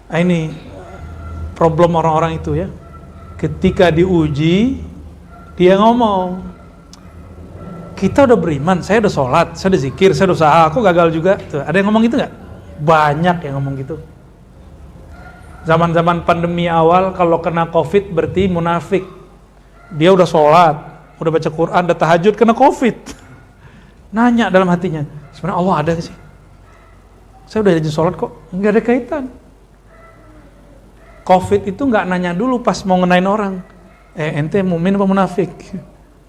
Nah, ini problem orang-orang itu ya. Ketika diuji, dia ngomong, kita udah beriman, saya udah sholat, saya udah zikir, saya udah usaha, aku gagal juga. Tuh, ada yang ngomong gitu nggak? Banyak yang ngomong gitu. Zaman-zaman pandemi awal, kalau kena COVID berarti munafik. Dia udah sholat, udah baca Quran, udah tahajud, kena COVID. Nanya dalam hatinya, sebenarnya Allah ada sih? Saya udah rajin sholat kok, nggak ada kaitan. COVID itu nggak nanya dulu pas mau ngenain orang, ente mukmin apa munafik?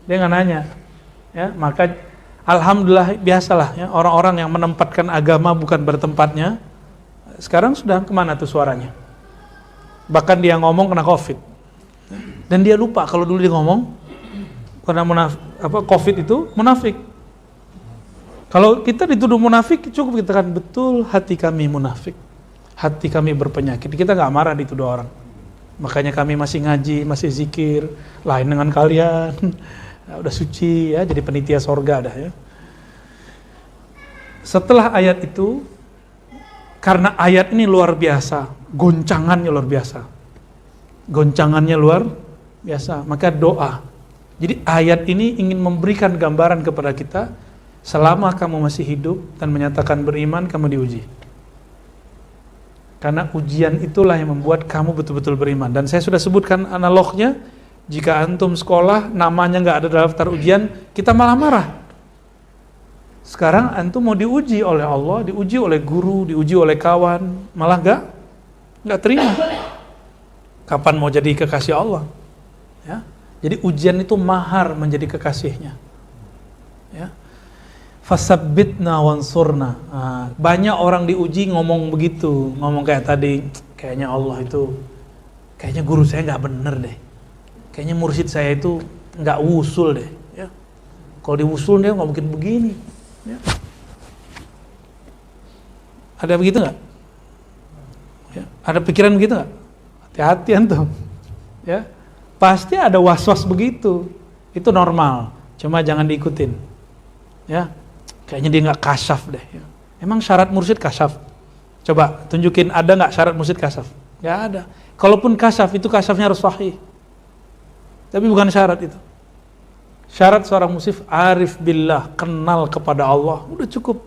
Dia nggak nanya. Ya, maka alhamdulillah biasalah ya, orang-orang yang menempatkan agama bukan bertempatnya. Sekarang sudah kemana tuh suaranya? Bahkan dia ngomong kena COVID. Dan dia lupa kalau dulu dia ngomong karena COVID itu munafik. Kalau kita dituduh munafik, cukup kita kan betul hati kami munafik, hati kami berpenyakit. Kita nggak marah dituduh orang. Makanya kami masih ngaji, masih zikir, lain dengan kalian. Udah suci ya, jadi penitia sorga dah ya. Setelah ayat itu, karena ayat ini luar biasa, goncangannya luar biasa, maka doa. Jadi ayat ini ingin memberikan gambaran kepada kita, selama kamu masih hidup dan menyatakan beriman, kamu diuji. Karena ujian itulah yang membuat kamu betul-betul beriman. Dan saya sudah sebutkan analognya, jika antum sekolah, namanya nggak ada dalam daftar ujian, kita malah marah. Sekarang antum mau diuji oleh Allah, diuji oleh guru, diuji oleh kawan, malah nggak terima. Kapan mau jadi kekasih Allah? Ya. Jadi ujian itu mahar menjadi kekasihnya. Ya. Fasabbitna wansurna. Nah, banyak orang diuji ngomong begitu, ngomong kayak tadi, kayaknya Allah itu, kayaknya guru saya nggak bener deh. Kayaknya mursyid saya itu nggak wusul deh, ya. Kalau diwusul dia nggak mungkin begini, ya. Ada begitu nggak? Ya. Ada pikiran begitu nggak? Hati-hati antum, ya. Pasti ada was-was begitu, itu normal. Cuma jangan diikutin, ya. Kayaknya dia nggak kasyaf deh. Ya. Emang syarat mursyid kasyaf? Coba tunjukin ada nggak syarat mursyid kasyaf? Nggak ada. Kalaupun kasyaf itu kasyafnya harus sahih. Tapi bukan syarat itu. Syarat seorang musif arif billah, kenal kepada Allah, udah cukup.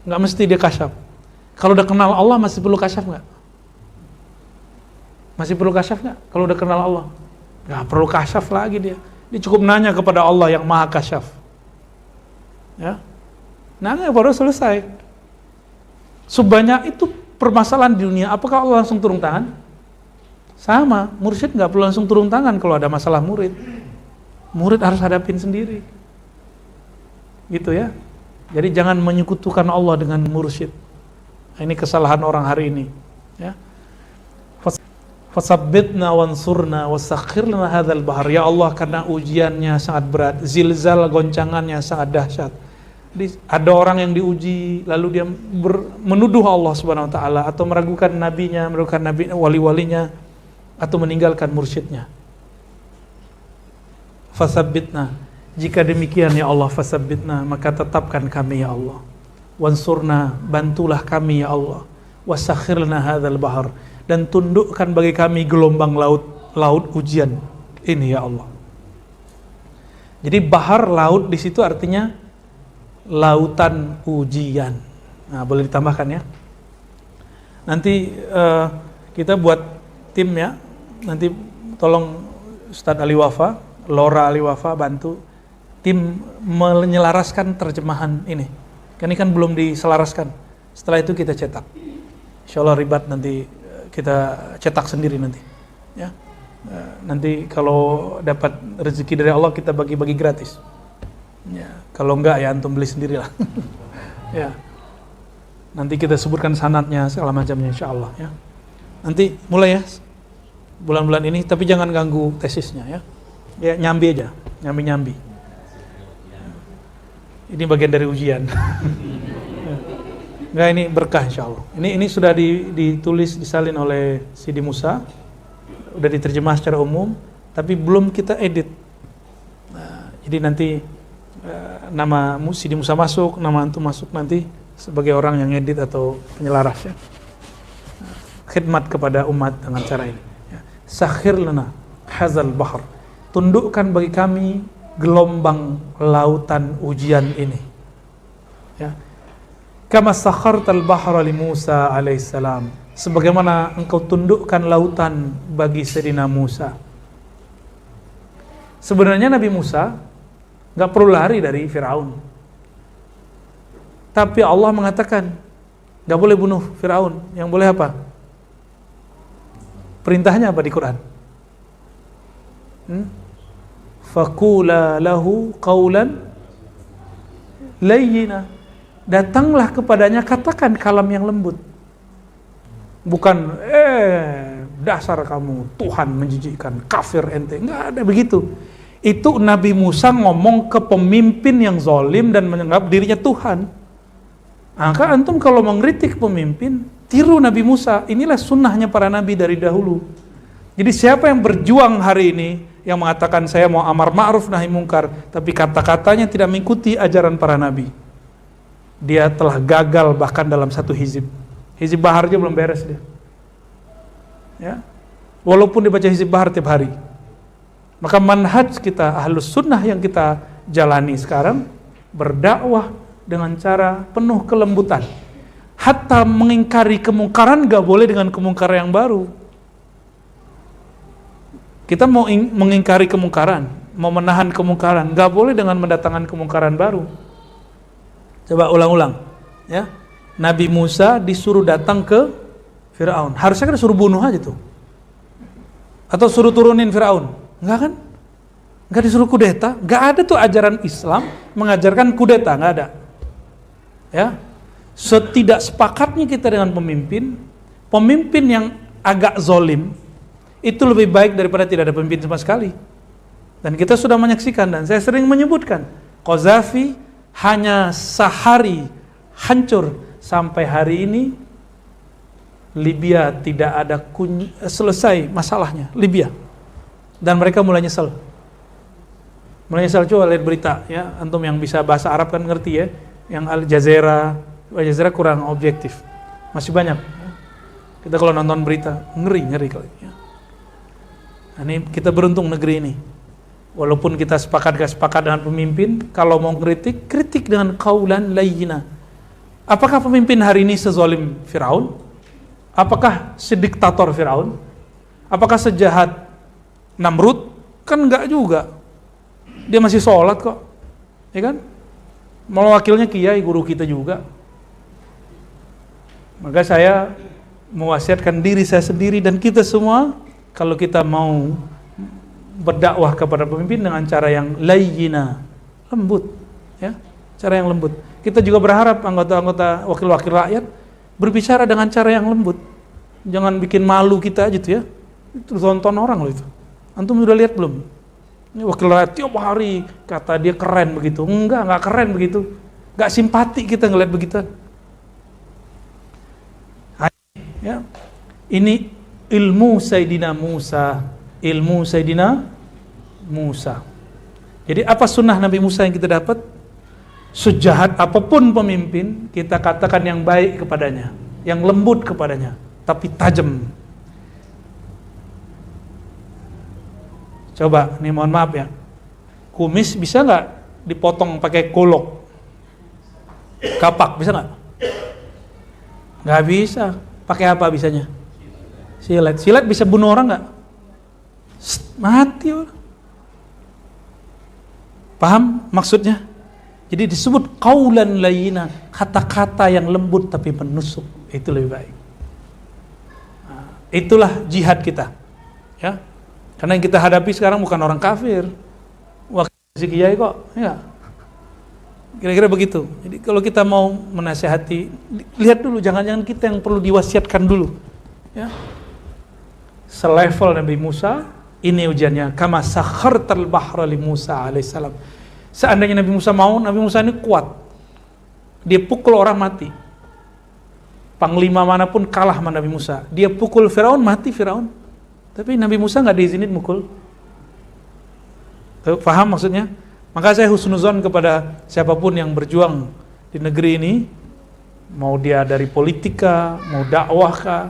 Nggak mesti dia kasyaf. Kalau udah kenal Allah masih perlu kasyaf nggak? Masih perlu kasyaf nggak? Kalau udah kenal Allah, nggak perlu kasyaf lagi dia. Dia cukup nanya kepada Allah yang maha kasyaf. Ya, nanya baru selesai. Sebanyak itu permasalahan di dunia, apakah Allah langsung turun tangan? Sama, mursyid nggak perlu langsung turun tangan kalau ada masalah murid. Murid harus hadapin sendiri. Gitu ya. Jadi jangan menyekutukan Allah dengan mursyid. Ini kesalahan orang hari ini. Ya. Fasabbitna wansurna wasakhir lana hadzal bahar. Ya Allah, karena ujiannya sangat berat, zilzal goncangannya sangat dahsyat. Jadi ada orang yang diuji lalu dia menuduh Allah Subhanahu wa taala atau meragukan nabinya, meragukan nabi wali-walinya, atau meninggalkan mursyidnya. Fasabbitna, jika demikian ya Allah, fasabbitna, maka tetapkan kami ya Allah. Wansurna, bantulah kami ya Allah. Wasakhirna hadzal bahar, dan tundukkan bagi kami gelombang laut ujian ini ya Allah. Jadi bahar laut di situ artinya lautan ujian. Nah, boleh ditambahkan ya. Nanti kita buat tim ya. Nanti tolong Ustadz Ali Wafa, Lora Ali Wafa bantu tim menyelaraskan terjemahan ini. Ini kan belum diselaraskan. Setelah itu kita cetak. Insya Allah ribat nanti kita cetak sendiri nanti. Ya. Nanti kalau dapat rezeki dari Allah kita bagi-bagi gratis. Ya. Kalau enggak ya antum beli sendirilah. Ya. Nanti kita sebutkan sanadnya segala macamnya insya Allah ya. Nanti mulai ya. Bulan-bulan ini, tapi jangan ganggu tesisnya ya. Ya nyambi aja, nyambi. Ini bagian dari ujian. Enggak, ini berkah insyaallah. Ini sudah ditulis, disalin oleh Sidi Musa, udah diterjemah secara umum, tapi belum kita edit. Nah, jadi nanti nama Sidi Musa masuk, nama antum masuk nanti sebagai orang yang ngedit atau penyelaras ya. Khidmat kepada umat dengan cara ini. Ya. Sakhir lana hazal bahr. Tundukkan bagi kami gelombang lautan ujian ini. Ya. Kama sakhartal bahra li Musa alaihissalam. Sebagaimana engkau tundukkan lautan bagi Sayyidina Musa. Sebenarnya Nabi Musa nggak perlu lari dari Firaun. Tapi Allah mengatakan nggak boleh bunuh Firaun. Yang boleh apa? Perintahnya apa di Quran? Faqula lahu qawlan layyina. Datanglah kepadanya, katakan kalam yang lembut. Bukan dasar kamu Tuhan menjijikkan, kafir ente. Enggak ada begitu. Itu Nabi Musa ngomong ke pemimpin yang zalim dan menganggap dirinya Tuhan. Maka antum kalau mengkritik pemimpin, tiru Nabi Musa. Inilah sunnahnya para nabi dari dahulu. Jadi siapa yang berjuang hari ini, yang mengatakan saya mau amar ma'ruf nahi mungkar, tapi kata-katanya tidak mengikuti ajaran para nabi, dia telah gagal bahkan dalam satu hizib. Hizib bahar aja belum beres dia. Ya. Walaupun dibaca hizib bahar tiap hari. Maka manhaj kita ahlus sunnah yang kita jalani sekarang, berdakwah dengan cara penuh kelembutan. Hatta mengingkari kemungkaran gak boleh dengan kemungkaran yang baru. Kita mau mengingkari kemungkaran, mau menahan kemungkaran, gak boleh dengan mendatangkan kemungkaran baru. Coba ulang-ulang ya. Nabi Musa disuruh datang ke Firaun. Harusnya kan suruh bunuh aja tuh. Atau suruh turunin Firaun. Enggak kan? Enggak disuruh kudeta. Enggak ada tuh ajaran Islam mengajarkan kudeta, enggak ada. Ya. Setidak sepakatnya kita dengan pemimpin yang agak zolim, itu lebih baik daripada tidak ada pemimpin sama sekali. Dan kita sudah menyaksikan, dan saya sering menyebutkan, Qaddafi hanya sehari hancur. Sampai hari ini Libya tidak ada selesai masalahnya, Libya. Dan mereka mulai nyesel. Coba lihat berita ya, antum yang bisa bahasa Arab kan ngerti ya, yang Al Jazeera kurang objektif. Masih banyak. Kita kalau nonton berita ngeri kali ya. Nah, ini kita beruntung negeri ini. Walaupun kita sepakat gak sepakat dengan pemimpin, kalau mau kritik dengan qaulan layyina. Apakah pemimpin hari ini sezalim Firaun? Apakah sediktator Firaun? Apakah sejahat Namrud? Kan enggak juga. Dia masih sholat kok, ya kan? Malah wakilnya kiai, guru kita juga. Maka saya mewasiatkan diri saya sendiri dan kita semua, kalau kita mau berdakwah kepada pemimpin dengan cara yang layyina, lembut, ya, cara yang lembut. Kita juga berharap anggota-anggota wakil-wakil rakyat berbicara dengan cara yang lembut. Jangan bikin malu kita aja tuh ya. Itu tonton orang loh itu. Antum sudah lihat belum? Ini wakil rakyat tiap hari kata dia keren begitu. Enggak keren begitu. Enggak simpati kita ngeliat begitu. Ya. Ini ilmu Sayyidina Musa. Jadi apa sunnah Nabi Musa yang kita dapat? Sejahat apapun pemimpin, kita katakan yang baik kepadanya, yang lembut kepadanya, tapi tajam. Coba, nih mohon maaf ya, kumis bisa nggak dipotong pakai golok? Kapak bisa nggak? Nggak bisa. Pakai apa bisanya? Silet. Silet bisa bunuh orang nggak? Mati orang. Paham maksudnya? Jadi disebut qaulan layyina, kata-kata yang lembut tapi menusuk, itu lebih baik. Nah, itulah jihad kita. Ya. Karena yang kita hadapi sekarang bukan orang kafir. Wah, si kiai kok, ya. Kira-kira begitu. Jadi kalau kita mau menasihati, lihat dulu, jangan-jangan kita yang perlu diwasiatkan dulu. Ya. Selevel Nabi Musa, ini ujiannya. Kama sakhartal bahra li Musa alaihissalam. Seandainya Nabi Musa mau, Nabi Musa ini kuat. Dia pukul orang mati. Panglima manapun kalah sama Nabi Musa. Dia pukul Firaun, mati Firaun. Tapi Nabi Musa nggak diizinin mukul. Paham maksudnya? Maka saya husnuzon kepada siapapun yang berjuang di negeri ini, mau dia dari politika, mau dakwah kah,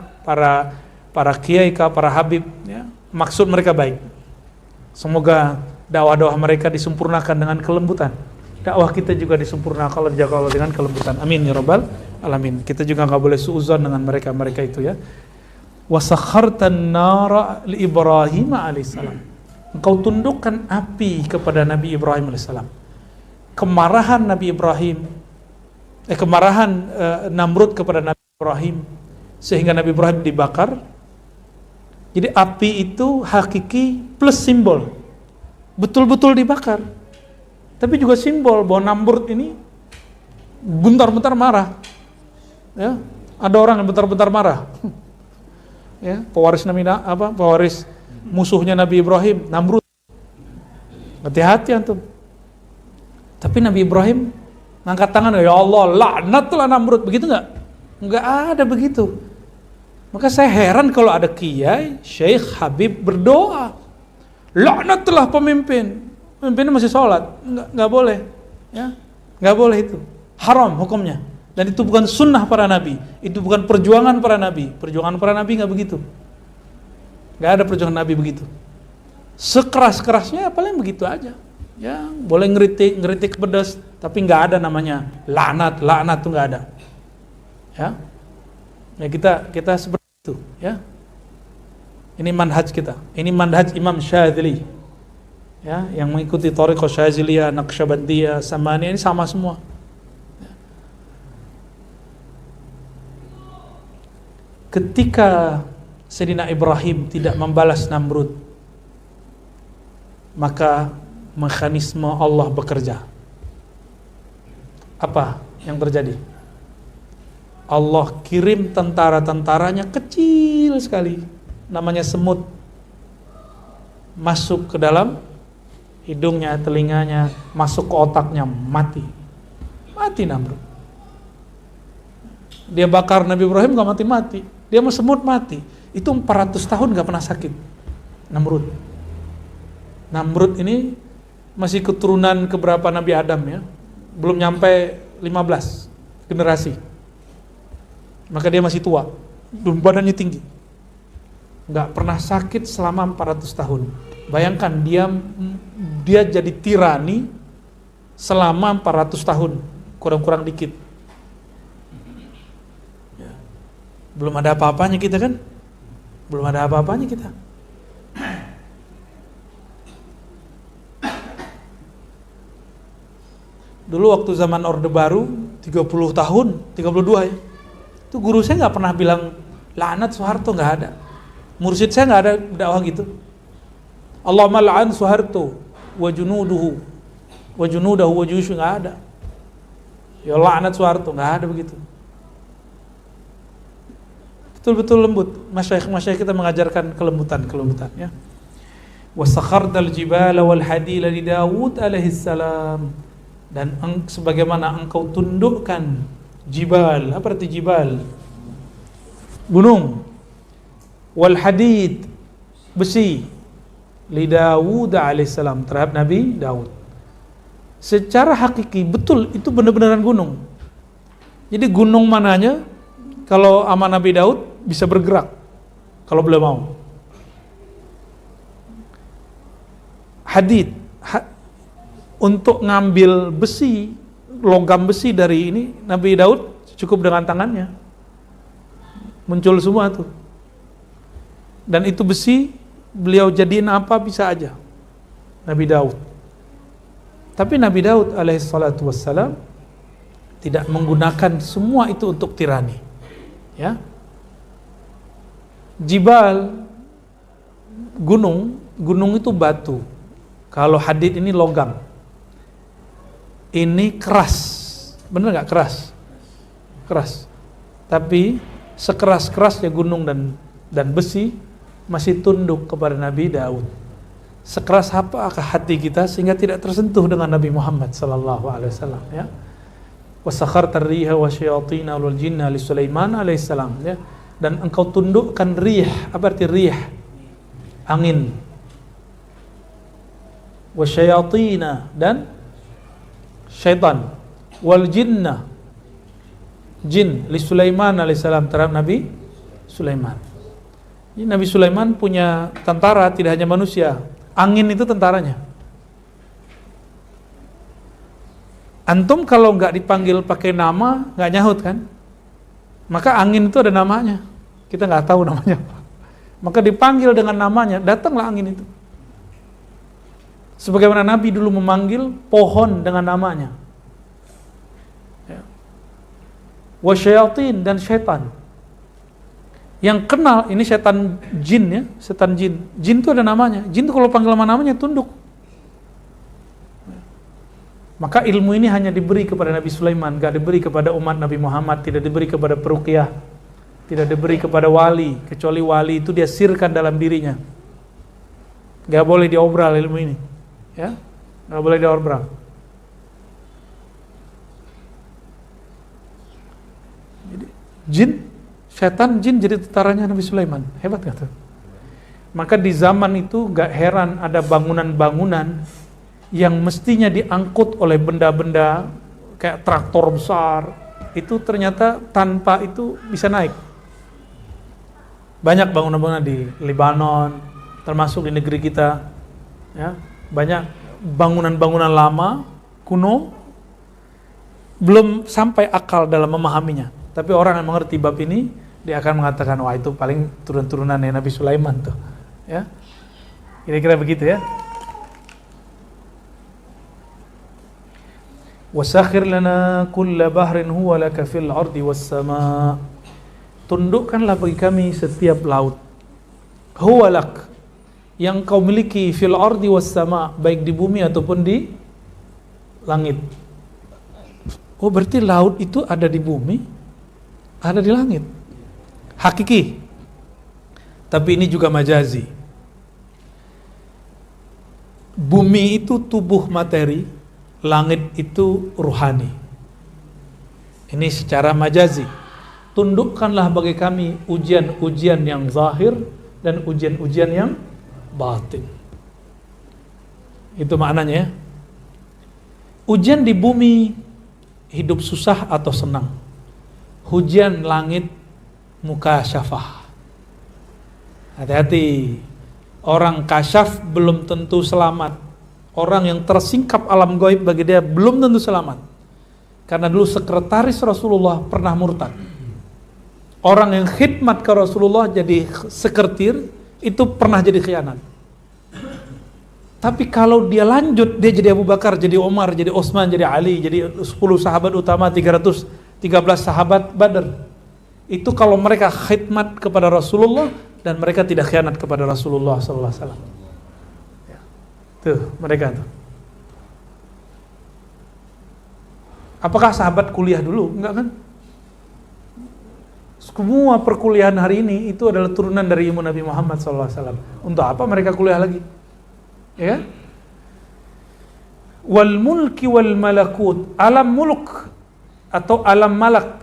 para kiai kah, para habib, ya, maksud mereka baik. Semoga dakwah-dakwah mereka disempurnakan dengan kelembutan. Dakwah kita juga disempurnakan oleh Allah dengan kelembutan. Amin ya rabbal alamin. Kita juga nggak boleh suudzon dengan mereka itu ya. Wasakhartan nara li Ibrahim alaihissalam. Engkau tundukkan api kepada Nabi Ibrahim alaihissalam. Kemarahan Nabi Ibrahim, kemarahan Namrud kepada Nabi Ibrahim sehingga Nabi Ibrahim dibakar. Jadi api itu hakiki plus simbol, betul-betul dibakar. Tapi juga simbol bahwa Namrud ini bentar-bentar marah. Ya, ada orang yang bentar-bentar marah. Ya, pewaris musuhnya Nabi Ibrahim, Namrud. Hati-hati antum. Tapi Nabi Ibrahim ngangkat tangan, ya Allah, laknatlah Namrud, begitu nggak? Nggak ada begitu. Maka saya heran kalau ada kiai, syekh, habib berdoa, laknatlah pemimpinnya masih sholat, nggak boleh, ya, nggak boleh itu, haram hukumnya. Dan itu bukan sunnah para nabi, itu bukan perjuangan para nabi. Perjuangan para nabi nggak begitu, nggak ada perjuangan nabi begitu. Sekeras-kerasnya paling begitu aja. Ya, boleh ngeritik pedas, tapi nggak ada namanya laknat tuh nggak ada. Ya, kita seperti itu. Ya, ini manhaj kita. Ini manhaj Imam Syadzili. Ya, yang mengikuti thariqah Syadziliyah, Naqsyabandiyah, Samaniyah ini sama semua. Ya. Ketika Sayyidina Ibrahim tidak membalas Namrud, maka mekanisme Allah bekerja. Apa yang terjadi? Allah kirim tentara-tentaranya kecil sekali, namanya semut, masuk ke dalam hidungnya, telinganya, masuk ke otaknya, mati Namrud. Dia bakar Nabi Ibrahim gak mati-mati, dia mau semut mati. Itu 400 tahun gak pernah sakit Namrud ini masih keturunan keberapa Nabi Adam ya, belum nyampe 15 generasi, maka dia masih tua, badannya tinggi, nggak pernah sakit selama 400 tahun. Bayangkan dia jadi tirani selama 400 tahun, kurang-kurang dikit. Ya. Belum ada apa-apanya kita kan, Dulu waktu zaman Orde Baru 30 tahun, 32 ya, itu guru saya nggak pernah bilang laknat Soeharto, nggak ada. Mursyid saya nggak ada dakwah gitu. Allahumma la'an Soeharto wa junudahu wa juyushu, nggak ada. Ya laknat Soeharto, nggak ada begitu. Betul-betul lembut. Masyayikh kita mengajarkan kelembutan ya. Wa sakhartal jibala wal hadila li Daud alaihi salam. Dan sebagaimana engkau tundukkan jibal, apa arti jibal? Gunung. Wal hadid, besi, li Daud alaihissalam, terhadap Nabi Daud. Secara hakiki betul itu benar-benaran gunung. Jadi gunung mananya kalau sama Nabi Daud bisa bergerak kalau beliau mau. Hadid, untuk ngambil besi, logam besi dari ini, Nabi Daud cukup dengan tangannya, muncul semua tuh. Dan itu besi beliau jadiin apa bisa aja, Nabi Daud. Tapi Nabi Daud alaihissalatu wassalam tidak menggunakan semua itu untuk tirani. Ya, jibal, gunung itu batu. Kalau hadid ini logam. Ini keras, bener nggak keras? Keras. Tapi sekeras-kerasnya gunung dan besi masih tunduk kepada Nabi Daud. Sekeras apakah hati kita sehingga tidak tersentuh dengan Nabi Muhammad sallallahu alaihi wasallam ya. Wasakhartar riha wasyayatina wal jinna li Sulaiman alaihissalam ya. Dan engkau tundukkan rih, apa arti rih? Angin. Wasyayatina, dan syaitan, wal jinna, jin li Sulaiman alaihissalam, terhadap Nabi Sulaiman. Jadi Nabi Sulaiman punya tentara, tidak hanya manusia. Angin itu tentaranya. Antum kalau nggak dipanggil pakai nama, nggak nyahut kan? Maka angin itu ada namanya. Kita nggak tahu namanya apa. Maka dipanggil dengan namanya, datanglah angin itu. Sebagaimana Nabi dulu memanggil pohon dengan namanya. Ya. Wasyayatin, dan syaitan. Yang kenal, ini setan jin ya, setan jin. Jin itu ada namanya. Jin itu kalau panggil nama namanya tunduk. Maka ilmu ini hanya diberi kepada Nabi Sulaiman, gak diberi kepada umat Nabi Muhammad, tidak diberi kepada peruqyah, tidak diberi kepada wali, kecuali wali itu dia sirkan dalam dirinya. Gak boleh diobral ilmu ini, ya, gak boleh diobral. Jadi, jin, setan jin jadi tentaranya Nabi Sulaiman, hebat gak tuh? Maka di zaman itu gak heran ada bangunan-bangunan yang mestinya diangkut oleh benda-benda kayak traktor besar, itu ternyata tanpa itu bisa naik. Banyak bangunan-bangunan di Lebanon, termasuk di negeri kita, ya, banyak bangunan-bangunan lama, kuno, belum sampai akal dalam memahaminya. Tapi orang yang mengerti bab ini, dia akan mengatakan, wah itu paling turun-turunan Nabi Sulaiman tuh, ya, kira-kira begitu ya. Wasakhir lana kulla bahrin huwa laka fil ardi was sama. Tundukkanlah bagi kami setiap laut. Huwa lak, yang kau miliki, fil ardi was sama, baik di bumi ataupun di langit. Oh, berarti laut itu ada di bumi, ada di langit. Hakiki. Tapi ini juga majazi. Bumi itu tubuh materi, langit itu ruhani. Ini secara majazi. Tundukkanlah bagi kami ujian-ujian yang zahir dan ujian-ujian yang batin. Itu maknanya ya. Ujian di bumi, hidup susah atau senang. Ujian langit, mukasyafah. Hati-hati. Orang kasyaf belum tentu selamat. Orang yang tersingkap alam gaib bagi dia belum tentu selamat. Karena dulu sekretaris Rasulullah pernah murtad. Orang yang khidmat ke Rasulullah jadi sekretir, itu pernah jadi khianat. Tapi kalau dia lanjut, dia jadi Abu Bakar, jadi Umar, jadi Utsman, jadi Ali, jadi 10 sahabat utama, 313 sahabat Badar. Itu kalau mereka khidmat kepada Rasulullah dan mereka tidak khianat kepada Rasulullah SAW. Tuh, mereka tuh. Apakah sahabat kuliah dulu? Enggak kan? Semua perkuliahan hari ini itu adalah turunan dari ilmu Nabi Muhammad SAW. Untuk apa mereka kuliah lagi? Ya? Wal mulki wal malakut. Alam mulk atau alam malak.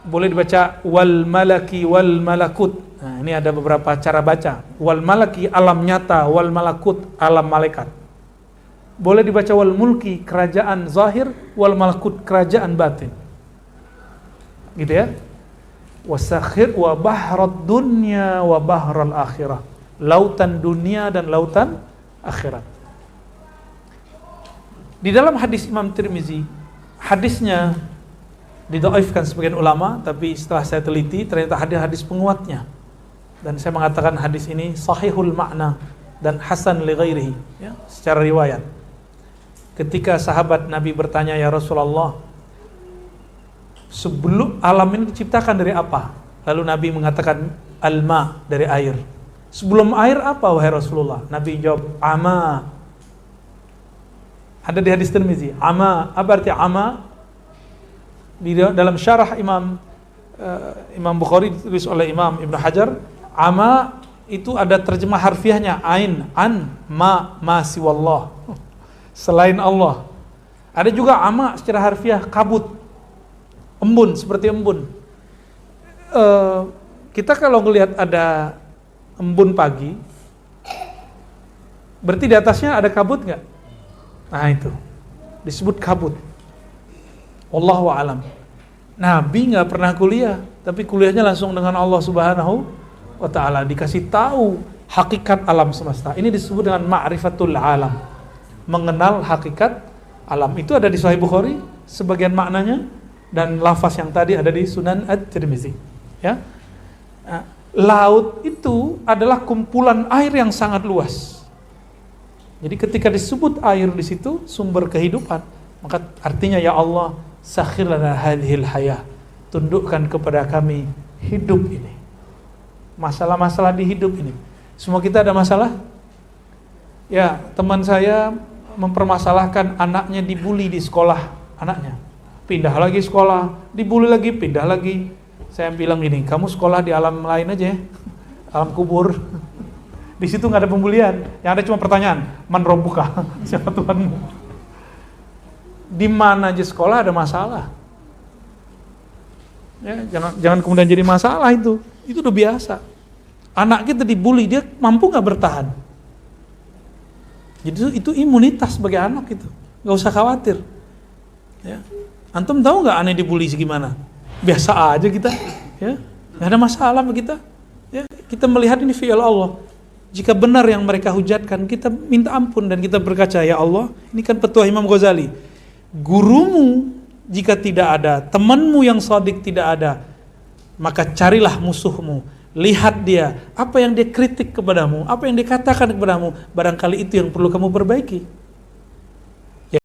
Boleh dibaca wal malaki wal malakut. Nah, ini ada beberapa cara baca. Wal malaki alam nyata, wal malakut alam malaikat. Boleh dibaca wal mulki kerajaan zahir, wal malakut kerajaan batin. Gitu ya. Wasakhir wa bahrad dunya wa bahral akhirah. Lautan dunia dan lautan akhirat. Di dalam hadis Imam Tirmizi, hadisnya didhaifkan sebagian ulama, tapi setelah saya teliti ternyata hadis penguatnya. Dan saya mengatakan hadis ini sahihul makna dan hasan li ghairihi, ya, secara riwayat. Ketika sahabat Nabi bertanya, ya Rasulullah, sebelum alam ini diciptakan dari apa? Lalu Nabi mengatakan al-ma, dari air. Sebelum air apa wahai Rasulullah? Nabi jawab ama. Ada di hadis Tirmizi, ama. Apa arti ama? Di dalam syarah Imam Bukhari ditulis oleh Imam Ibn Hajar, ama itu ada terjemah harfiahnya ain, an, ma siwallah, selain Allah. Ada juga ama secara harfiah kabut, embun, seperti embun. Kita kalau ngelihat ada embun pagi, berarti di atasnya ada kabut nggak? Nah itu disebut kabut. Wallahu a'lam. Nabi nggak pernah kuliah, tapi kuliahnya langsung dengan Allah Subhanahu wa Ta'ala, dikasih tahu hakikat alam semesta. Ini disebut dengan ma'rifatul alam, mengenal hakikat alam. Itu ada di Sahih Bukhari sebagian maknanya, dan lafaz yang tadi ada di Sunan At-Tirmizi. Ya, nah, laut itu adalah kumpulan air yang sangat luas. Jadi ketika disebut air di situ sumber kehidupan, maka artinya ya Allah, sakhir lana hadhil hayah, tundukkan kepada kami hidup ini. Masalah-masalah di hidup ini. Semua kita ada masalah. Ya, teman saya mempermasalahkan anaknya dibully di sekolah, anaknya pindah lagi sekolah, dibully lagi, pindah lagi. Saya bilang gini, kamu sekolah di alam lain aja ya, alam kubur. Di situ nggak ada pembulian, yang ada cuma pertanyaan, man rabbuka, siapa Tuhanmu? Di mana aja sekolah ada masalah. Ya, jangan kemudian jadi masalah itu udah biasa. Anak kita dibully, dia mampu nggak bertahan? Jadi itu imunitas sebagai anak itu, nggak usah khawatir. Ya. Antum tahu nggak aneh dibully segimana? Biasa aja kita, ya, nggak ada masalah sama kita. Ya, kita melihat ini fi'il Allah. Jika benar yang mereka hujatkan, kita minta ampun dan kita berkaca, ya Allah, ini kan petua Imam Ghazali. Gurumu jika tidak ada, temanmu yang shadiq tidak ada, maka carilah musuhmu. Lihat dia, apa yang dia kritik kepadamu, apa yang dia katakan kepadamu, barangkali itu yang perlu kamu perbaiki.